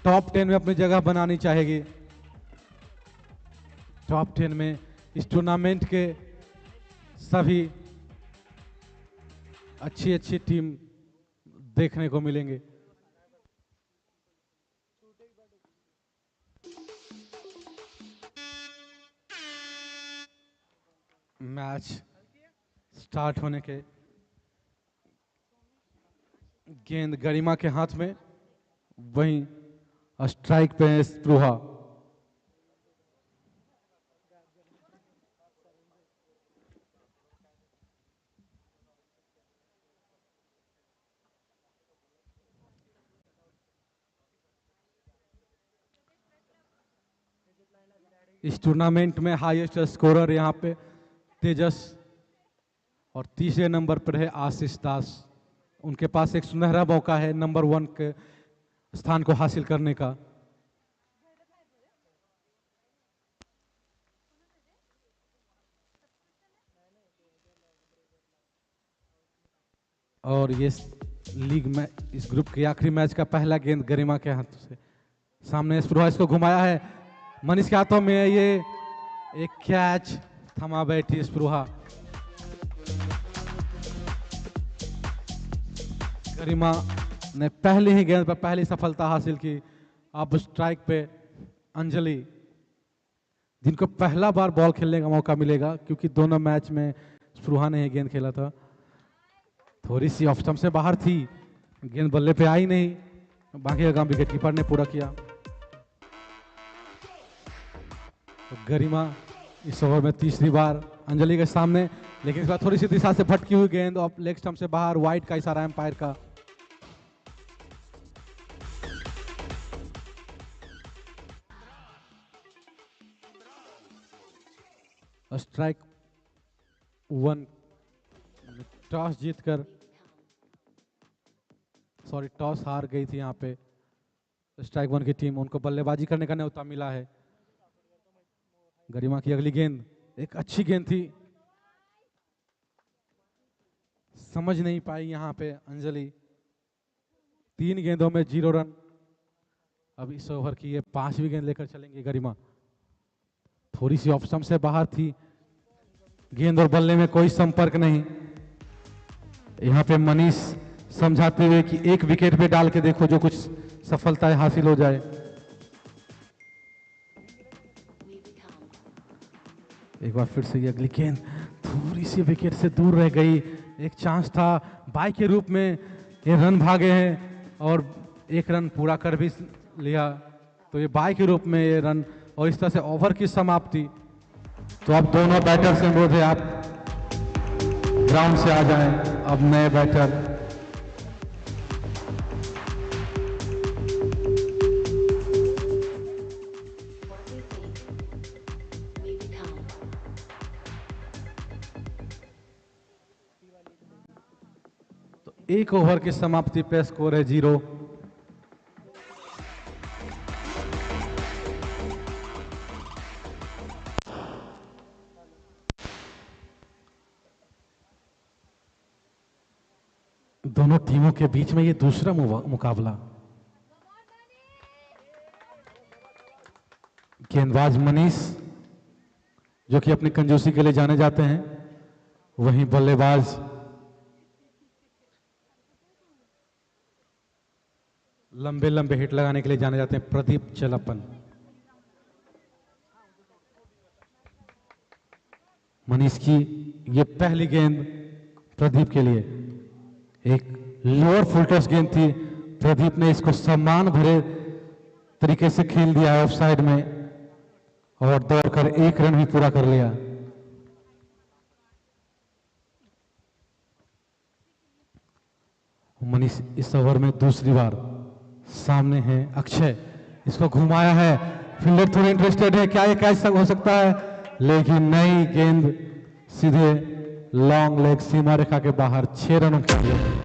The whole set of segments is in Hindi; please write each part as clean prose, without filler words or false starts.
टॉप 10 में अपनी जगह बनानी चाहेगी। टॉप 10 में इस टूर्नामेंट के सभी अच्छी अच्छी टीम देखने को मिलेंगे। मैच स्टार्ट होने के गेंद गरिमा के हाथ में, वहीं स्ट्राइक पे है स्पृहा। इस टूर्नामेंट में हाईएस्ट स्कोरर यहाँ पे तेजस, और तीसरे नंबर पर है आशीष दास। उनके पास एक सुनहरा मौका है नंबर 1 के स्थान को हासिल करने का। और ये लीग में इस ग्रुप के आखिरी मैच का पहला गेंद गरिमा के हाथों से सामने स्पृहा, इसको घुमाया है मनीष के हाथों में। ये एक कैच, थमा बैठी स्पृहा। गरिमा ने पहली ही गेंद पर पहली सफलता हासिल की। अब स्ट्राइक पे अंजलि, जिनको पहला बार बॉल खेलने का मौका मिलेगा, क्योंकि दोनों मैच में स्पृहा ने ही गेंद खेला था। थोड़ी सी ऑफ स्टंप से बाहर थी, गेंद बल्ले पे आई नहीं, बाकी का काम विकेट कीपर ने पूरा किया। तो गरिमा इस ओवर में तीसरी बार अंजलि के सामने, लेकिन इस बार थोड़ी सी दिशा से भटकी हुई गेंद और लेग स्टंप से बाहर, वाइड का इशारा एम्पायर का। स्ट्राइक 1, टॉस जीतकर, सॉरी टॉस हार गई थी यहाँ पे स्ट्राइक 1 की टीम, उनको बल्लेबाजी करने का न्योता मिला है। गरिमा की अगली गेंद एक अच्छी गेंद थी, समझ नहीं पाई यहाँ पे अंजलि। 3 गेंदों में 0 रन। अब इस ओवर की ये 5वीं गेंद लेकर चलेंगे गरिमा। थोड़ी सी ऑफ स्टंप से बाहर थी, गेंद और बल्ले में कोई संपर्क नहीं। यहाँ पे मनीष समझाते हुए कि एक विकेट पे डाल के देखो, जो कुछ सफलता हासिल हो जाए। एक बार फिर से ये अगली गेंद थोड़ी सी विकेट से दूर रह गई। एक चांस था, बाई के रूप में ये रन भागे हैं और एक रन पूरा कर भी लिया, तो ये बाई के रूप में ये रन, और इस तरह से ओवर की समाप्ति। तो अब दोनों बैटर से अनुरोध है, आप ग्राउंड से आ जाएं। अब नए बैटर तो एक ओवर की समाप्ति पे स्कोर है 0। दोनों टीमों के बीच में ये दूसरा मुकाबला। गेंदबाज मनीष, जो कि अपनी कंजूसी के लिए जाने जाते हैं, वहीं बल्लेबाज लंबे लंबे हिट लगाने के लिए जाने जाते हैं, प्रदीप चलप्पन। मनीष की ये पहली गेंद प्रदीप के लिए एक लोअर फुल टॉस गेंद थी। प्रदीप ने इसको सम्मान भरे तरीके से खेल दिया ऑफ साइड में और दौड़कर एक रन भी पूरा कर लिया। मनीष इस ओवर में दूसरी बार, सामने है अक्षय, इसको घुमाया है, फील्डर थोड़े इंटरेस्टेड है, क्या ये कैच हो सकता है, लेकिन नहीं, गेंद सीधे लॉन्ग लेग सीमा रेखा के बाहर, 6 रनों के लिए।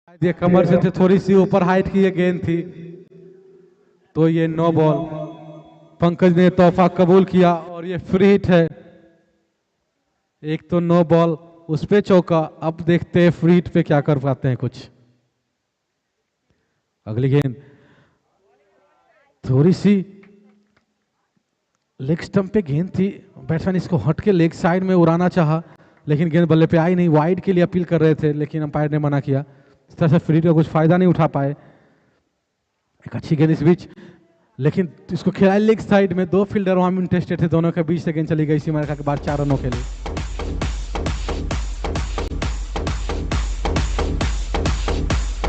ये कमर से थे, थोड़ी सी ऊपर हाइट की ये गेंद थी, तो ये नो बॉल। पंकज ने तोहफा कबूल किया और ये फ्री हिट है। एक तो नो बॉल, उस पे चौका। अब देखते हैं फ्री हिट पे क्या कर पाते हैं कुछ। अगली गेंद थोड़ी सी लेग स्टंप पे गेंद थी, बैट्समैन इसको हट के लेग साइड में उड़ाना चाहा, लेकिन गेंद बल्ले पे आई नहीं। वाइड के लिए अपील कर रहे थे, लेकिन अंपायर ने मना किया। इस तरह से फ्री हिट का कुछ फायदा नहीं उठा पाए। एक अच्छी गेंद इस बीच, लेकिन इसको खेला लेग साइड में। दो फील्डर वहां में इंटरेस्टेड थे, दोनों के बीच से गेंद चली गई सीमा रेखा के बाद 4 रनों के लिए।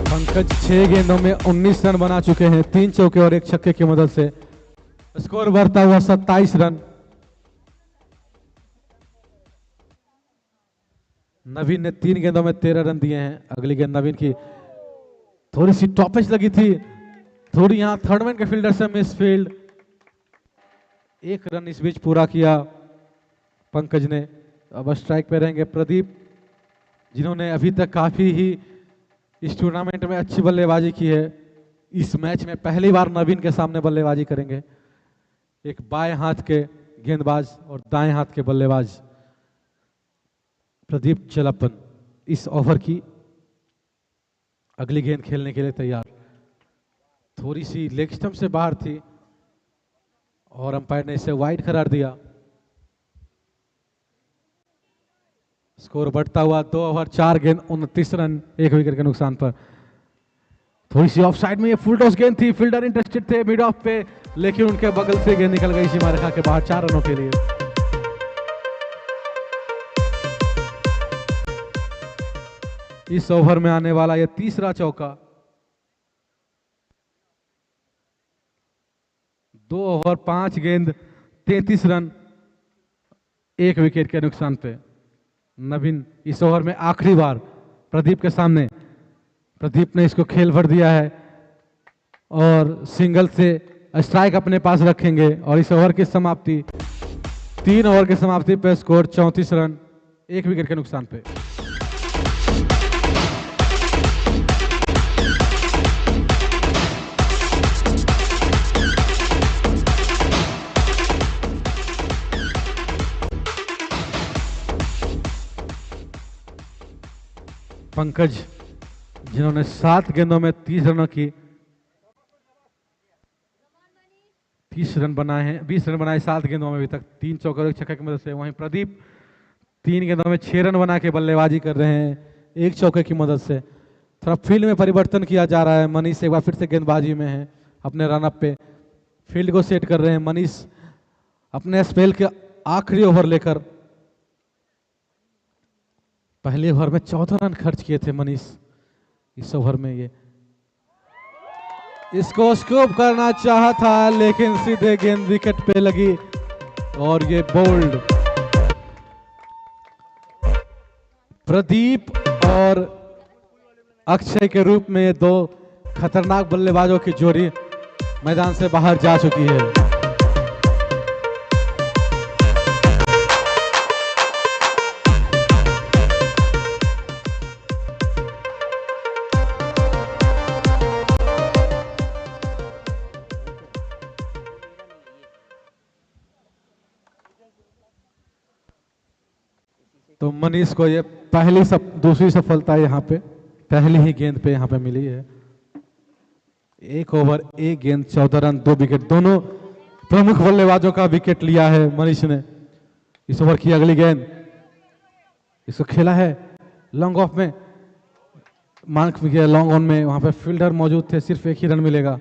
पंकज 6 गेंदों में 19 रन बना चुके हैं, 3 चौके और 1 छक्के की मदद से। स्कोर बढ़ता हुआ 27 रन। नवीन ने 3 गेंदों में 13 रन दिए हैं। अगली गेंद नवीन की थोड़ी सी टॉपेज लगी थी, थोड़ी यहां थर्ड मैन के फील्डर से मिस फील्ड। 1 रन इस बीच पूरा किया पंकज ने। अब स्ट्राइक पे रहेंगे प्रदीप, जिन्होंने अभी तक काफी ही इस टूर्नामेंट में अच्छी बल्लेबाजी की है। इस मैच में पहली बार नवीन के सामने बल्लेबाजी करेंगे। एक बाएं हाथ के गेंदबाज और दाएं हाथ के बल्लेबाज प्रदीप चलप्पन इस ओवर की अगली गेंद खेलने के लिए तैयार। थोड़ी सी लेग स्टंप से बाहर थी और अंपायर ने इसे वाइड करार दिया। स्कोर बढ़ता हुआ 2 ओवर 4 गेंद 29 रन, 1 विकेट के नुकसान पर। थोड़ी सी ऑफ साइड में ये फुल टॉस गेंद थी, फील्डर इंटरेस्टेड थे मिड ऑफ पे, लेकिन उनके बगल से गेंद निकल गई सीमा रेखा के बाहर 4 रनों के लिए। इस ओवर में आने वाला यह तीसरा चौका। 2 ओवर 5 गेंद 33 रन, 1 विकेट के नुकसान पे। नवीन इस ओवर में आखिरी बार प्रदीप के सामने, प्रदीप ने इसको खेल भर दिया है और सिंगल से स्ट्राइक अपने पास रखेंगे। और इस ओवर की समाप्ति 3 ओवर की समाप्ति पे स्कोर 34 रन, 1 विकेट के नुकसान पे। पंकज, जिन्होंने 7 गेंदों में 30 रनों की 30 रन बनाए हैं, 20 रन बनाए 7 गेंदों में अभी तक, 3 चौके और 1 छक्के की मदद से। वहीं प्रदीप 3 गेंदों में 6 रन बना के बल्लेबाजी कर रहे हैं, 1 चौके की मदद से। थोड़ा फील्ड में परिवर्तन किया जा रहा है। मनीष एक बार फिर से गेंदबाजी में है, अपने रनअप पे फील्ड को सेट कर रहे हैं। मनीष अपने स्पेल के आखिरी ओवर लेकर, पहले ओवर में 14 रन खर्च किए थे मनीष। इस ओवर में ये इसको स्कूप करना चाहा था, लेकिन सीधे गेंद विकेट पे लगी और ये बोल्ड। प्रदीप और अक्षय के रूप में ये 2 खतरनाक बल्लेबाजों की जोड़ी मैदान से बाहर जा चुकी है। तो मनीष को ये दूसरी सफलता यहाँ पे, पहली ही गेंद पे यहाँ पे मिली है। 1 ओवर 1 गेंद 14 रन 2 विकेट, दोनों प्रमुख बल्लेबाजों का विकेट लिया है मनीष ने। इस ओवर की अगली गेंद, इसको खेला है लॉन्ग ऑफ में, मार्क किया लॉन्ग ऑन में, वहां पे फील्डर मौजूद थे, सिर्फ 1 ही रन मिलेगा।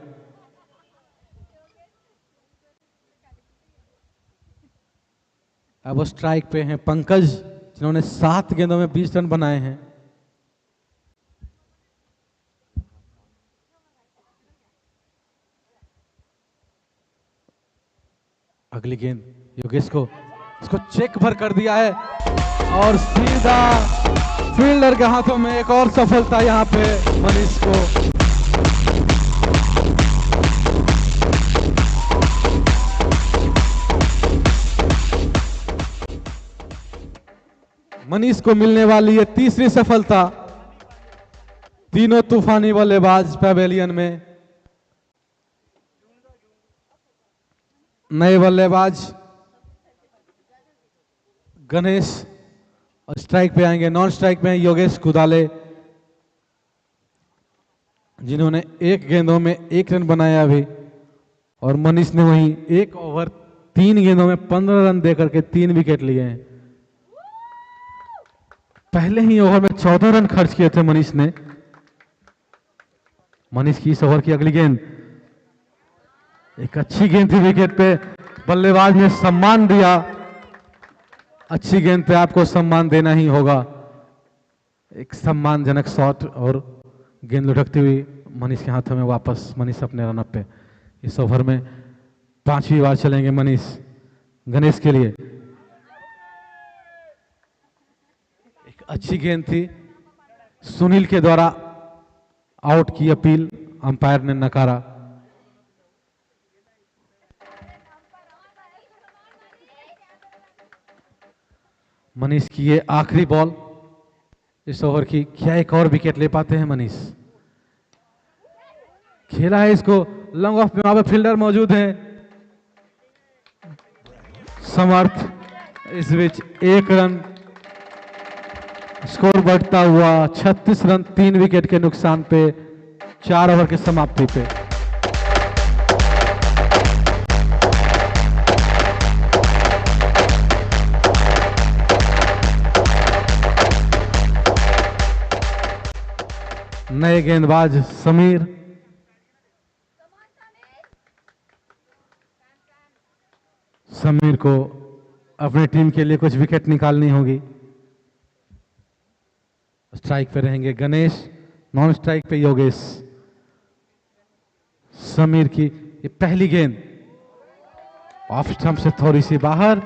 अब वो स्ट्राइक पे हैं पंकज, जिन्होंने 7 गेंदों में 20 रन बनाए हैं। अगली गेंद योगेश को, इसको चेक भर कर दिया है और सीधा फील्डर के हाथों में। एक और सफलता यहां पे मनीष को। मनीष को मिलने वाली है तीसरी सफलता। तीनों तूफानी बल्लेबाज पवेलियन में। नए बल्लेबाज गणेश और स्ट्राइक पे आएंगे। नॉन स्ट्राइक में योगेश कुदाले, जिन्होंने 1 गेंदों में 1 रन बनाया अभी, और मनीष ने वही 1 ओवर 3 गेंदों में 15 रन देकर के 3 विकेट लिए हैं। पहले ही ओवर में 14 रन खर्च किए थे मनीष ने। मनीष की इस ओवर की अगली गेंद, एक अच्छी गेंद थी विकेट पे, बल्लेबाज ने सम्मान दिया। अच्छी गेंद पे आपको सम्मान देना ही होगा। एक सम्मानजनक शॉट और गेंद लुढ़कती हुई मनीष के हाथों में वापस। मनीष अपने रनअप पे। इस ओवर में 5वीं बार चलेंगे मनीष गणेश के लिए। एक अच्छी गेंद थी, सुनील के द्वारा आउट की अपील अंपायर ने नकारा। मनीष की ये आखिरी बॉल इस ओवर की। क्या एक और विकेट ले पाते हैं मनीष? खेला है इसको लॉन्ग ऑफ में, वहां पर फील्डर मौजूद है समर्थ। इस बीच 1 रन, स्कोर बढ़ता हुआ 36 रन 3 विकेट के नुकसान पे 4 ओवर की समाप्ति पे। नए गेंदबाज समीर, समीर को अपने टीम के लिए कुछ विकेट निकालनी होगी। स्ट्राइक पे रहेंगे गणेश, नॉन स्ट्राइक पे योगेश। समीर की ये पहली गेंद ऑफ स्टंप से थोड़ी सी बाहर।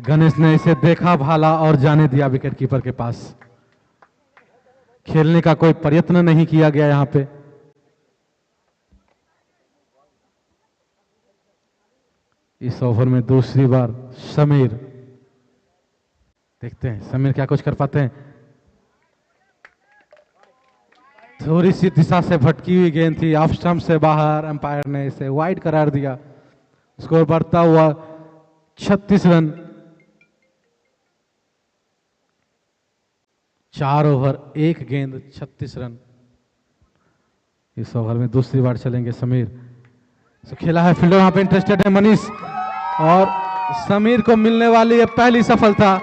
गणेश ने इसे देखा, भाला और जाने दिया विकेट कीपर के पास। खेलने का कोई प्रयत्न नहीं किया गया यहां पे। इस ओवर में दूसरी बार समीर, देखते हैं समीर क्या कुछ कर पाते हैं। थोड़ी सी दिशा से भटकी हुई गेंद थी, ऑफ स्टंप से बाहर। अंपायर ने इसे वाइड करार दिया। स्कोर बढ़ता हुआ 36 रन। 4 ओवर 1 गेंद 36 रन। इस ओवर में दूसरी बार चलेंगे समीर। तो खेला है फील्डर, वहां पे इंटरेस्टेड है मनीष, और समीर को मिलने वाली है पहली सफलता।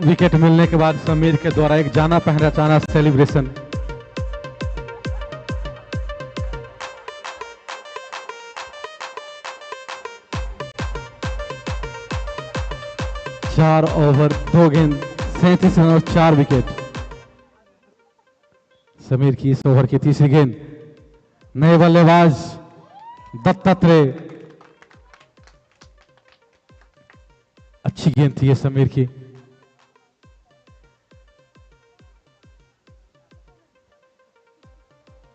विकेट मिलने के बाद समीर के द्वारा एक जाना पहचाना सेलिब्रेशन। चार ओवर 2 गेंद 37 रन और 4 विकेट। समीर की इस ओवर की तीसरी गेंद, नए बल्लेबाज दत्तात्रेय। अच्छी गेंद थी ये समीर की।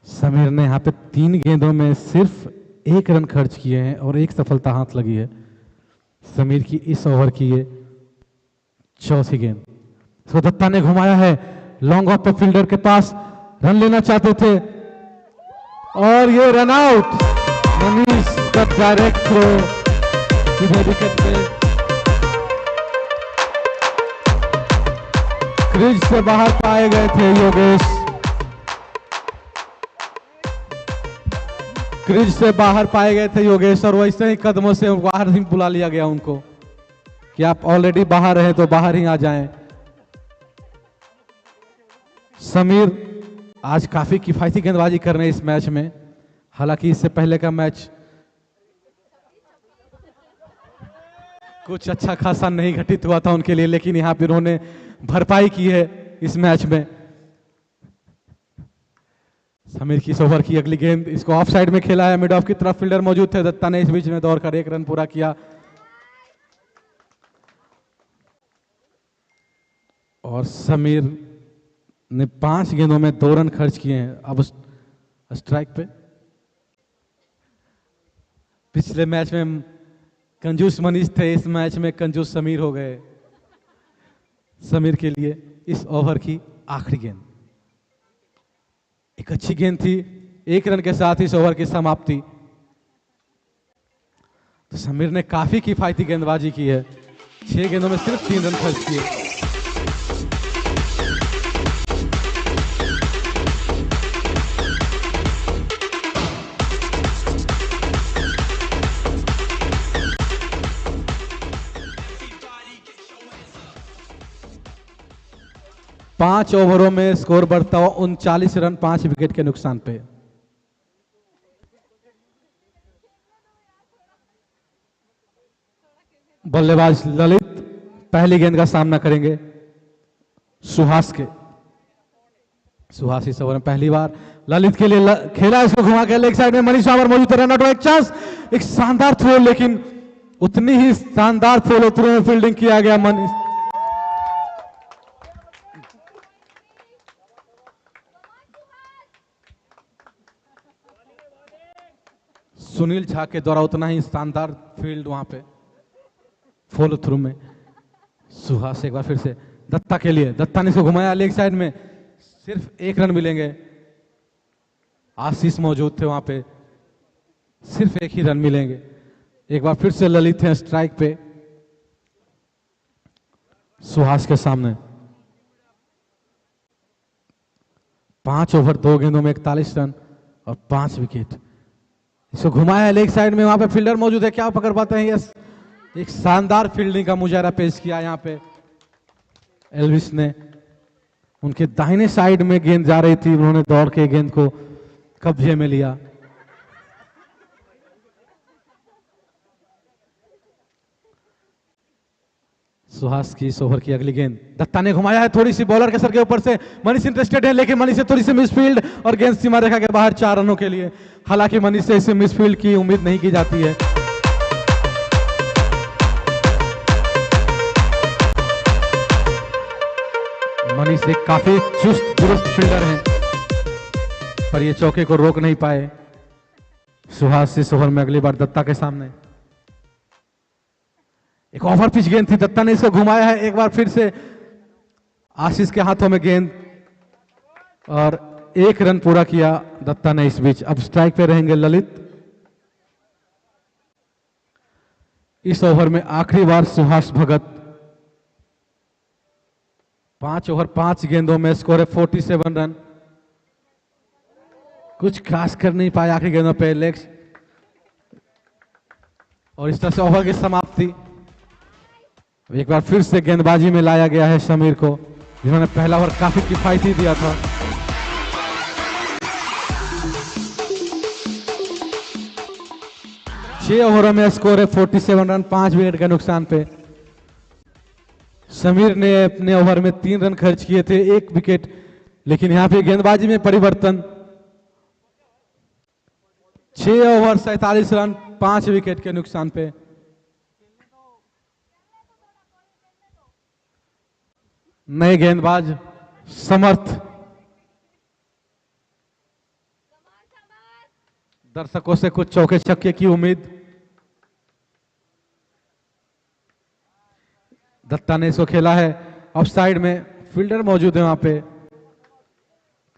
समीर ने यहां पे 3 गेंदों में सिर्फ 1 रन खर्च किए हैं और 1 सफलता हाथ लगी है। समीर की इस ओवर की ये चौथी गेंद। इसको दत्ता ने घुमाया है लॉन्ग ऑफ पे, फील्डर के पास रन लेना चाहते थे और ये रन आउट। मनीष का डायरेक्ट थ्रो सीधे विकेट पे, क्रीज से बाहर पाए गए थे योगेश। क्रीज से बाहर पाए गए थे योगेश और वैसे ही कदमों से बाहर ही बुला लिया गया उनको कि आप ऑलरेडी बाहर हैं तो बाहर ही आ जाएं। समीर आज काफी किफायती गेंदबाजी कर रहे हैं इस मैच में। हालांकि इससे पहले का मैच कुछ अच्छा खासा नहीं घटित हुआ था उनके लिए, लेकिन यहां पर उन्होंने भरपाई की है इस मैच में। समीर की इस ओवर की अगली गेंद, इसको ऑफ साइड में खेला है, मिड ऑफ की तरफ फील्डर मौजूद थे। दत्ता ने इस बीच में दौड़कर 1 रन पूरा किया और समीर ने 5 गेंदों में 2 रन खर्च किए हैं। अब स्ट्राइक पे। पिछले मैच में कंजूस मनीष थे, इस मैच में कंजूस समीर हो गए। समीर के लिए इस ओवर की आखिरी गेंद एक अच्छी गेंद थी। 1 रन के साथ इस ओवर की समाप्ति। तो समीर ने काफी किफायती गेंदबाजी की है। 6 गेंदों में सिर्फ 3 रन खर्च किए। पांच ओवरों में स्कोर बढ़ता हुआ 39 रन 5 विकेट के नुकसान पे। बल्लेबाज ललित पहली गेंद का सामना करेंगे सुहास के। सुहास इस ओवर में पहली बार ललित के लिए खेला, इसको घुमा के लेग साइड में मनीष रावर मौजूद है। रन आउट, एक चांस, एक शानदार थ्रो, लेकिन उतनी ही शानदार फॉलो थ्रू में फील्डिंग किया गया। मनीष सुनील झा के द्वारा उतना ही शानदार फील्ड वहां पे फॉलो थ्रू में। सुहास एक बार फिर से दत्ता के लिए, दत्ता ने इसको घुमाया लेग साइड में, सिर्फ 1 रन मिलेंगे। आशीष मौजूद थे वहां पे, सिर्फ 1 ही रन मिलेंगे। एक बार फिर से ललित हैं स्ट्राइक पे सुहास के सामने। 5 ओवर 2 गेंदों में 41 रन और 5 विकेट। इसको घुमाया लेग साइड में, वहां पे फील्डर मौजूद है, क्या पकड़ पाते हैं? यस, एक शानदार फील्डिंग का मुजाहरा पेश किया यहां पे एल्विस ने। उनके दाहिने साइड में गेंद जा रही थी, उन्होंने दौड़ के गेंद को कब्जे में लिया। सुहास की इस ओवर की अगली गेंद दत्ता ने घुमाया है, थोड़ी सी बॉलर के सर के ऊपर से। मनीष इंटरेस्टेड है, लेकिन मनीष से थोड़ी सी मिसफील्ड और गेंद सीमा रेखा के बाहर 4 रनों के लिए। हालांकि मनीष से इसे मिसफील्ड की उम्मीद नहीं की जाती है। मनीष एक काफी चुस्त दुरुस्त फील्डर हैं, पर ये चौके को रोक नहीं पाए। सुहास इस ओवर में अगली बार दत्ता के सामने। एक ओवर पिच गेंद थी, दत्ता ने इसको घुमाया है, एक बार फिर से आशीष के हाथों में गेंद और 1 रन पूरा किया दत्ता ने इस बीच। अब स्ट्राइक पे रहेंगे ललित। इस ओवर में आखिरी बार सुहास भगत। 5 ओवर 5 गेंदों में स्कोर है 47 रन। कुछ खास कर नहीं पाए आखिरी गेंदों पे लेग्स, और इस तरह से ओवर की समाप्ति। एक बार फिर से गेंदबाजी में लाया गया है समीर को, जिन्होंने पहला ओवर काफी किफायती दिया था। छह ओवरों में स्कोर है 47 रन 5 विकेट के नुकसान पे। समीर ने अपने ओवर में 3 रन खर्च किए थे, 1 विकेट, लेकिन यहां पे गेंदबाजी में परिवर्तन। 6 ओवर 47 रन 5 विकेट के नुकसान पे। नए गेंदबाज समर्थ। दर्शकों से कुछ चौके छक्के की उम्मीद। दत्ता ने इसको खेला है ऑफ साइड में, फील्डर मौजूद है वहां पे,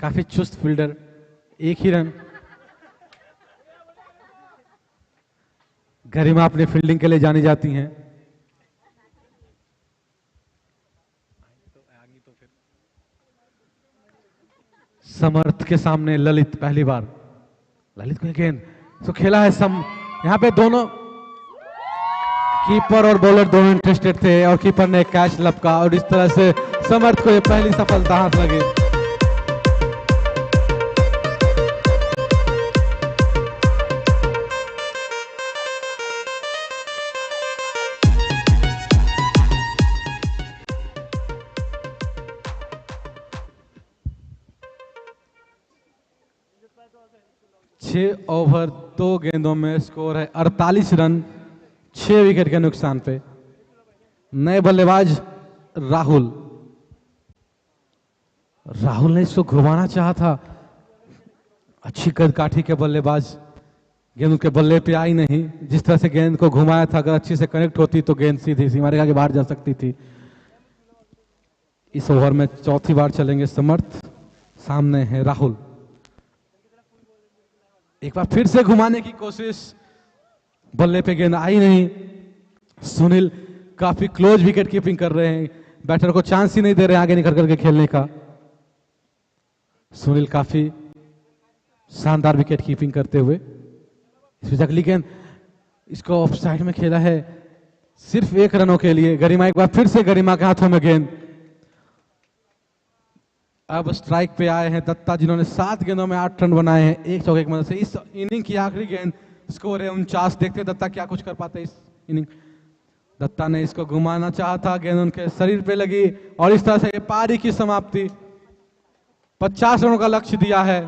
काफी चुस्त फील्डर। 1 ही रन। गरिमा अपनी फील्डिंग के लिए जानी जाती हैं। समर्थ के सामने ललित पहली बार। ललित को गेंद तो खेला है यहां पे दोनों कीपर और बॉलर दोनों इंटरेस्टेड थे और कीपर ने कैच लपका और इस तरह से समर्थ को ये पहली सफलता हाथ लगी। छह ओवर 2 गेंदों में स्कोर है 48 रन 6 विकेट के नुकसान पे। नए बल्लेबाज राहुल। राहुल ने इसको घुमाना चाहा था, अच्छी कदकाठी के बल्लेबाज, गेंद उनके बल्ले पे आई नहीं। जिस तरह से गेंद को घुमाया था, अगर अच्छी से कनेक्ट होती तो गेंद सीधी सीमा रेखा के बाहर जा सकती थी। इस ओवर में चौथी बार चलेंगे समर्थ, सामने है राहुल। एक बार फिर से घुमाने की कोशिश, बल्ले पे गेंद आई नहीं। सुनील काफी क्लोज विकेट कीपिंग कर रहे हैं, बैटर को चांस ही नहीं दे रहे आगे निकल करके खेलने का। सुनील काफी शानदार विकेट कीपिंग करते हुए। इसमें अगली गेंद इसको ऑफ साइड में खेला है सिर्फ 1 रनों के लिए। गरिमा एक बार फिर से गरिमा के हाथों में गेंद। अब स्ट्राइक पे आए हैं दत्ता, जिन्होंने 7 गेंदों में 8 रन बनाए हैं, 1 चौके की मदद से। इस इनिंग की आखिरी गेंद, स्कोर है 49। देखते दत्ता क्या कुछ कर पाते इस इनिंग। दत्ता ने इसको घुमाना चाहा था, गेंद उनके शरीर पे लगी और इस तरह से पारी की समाप्ति। 50 रनों का लक्ष्य दिया है।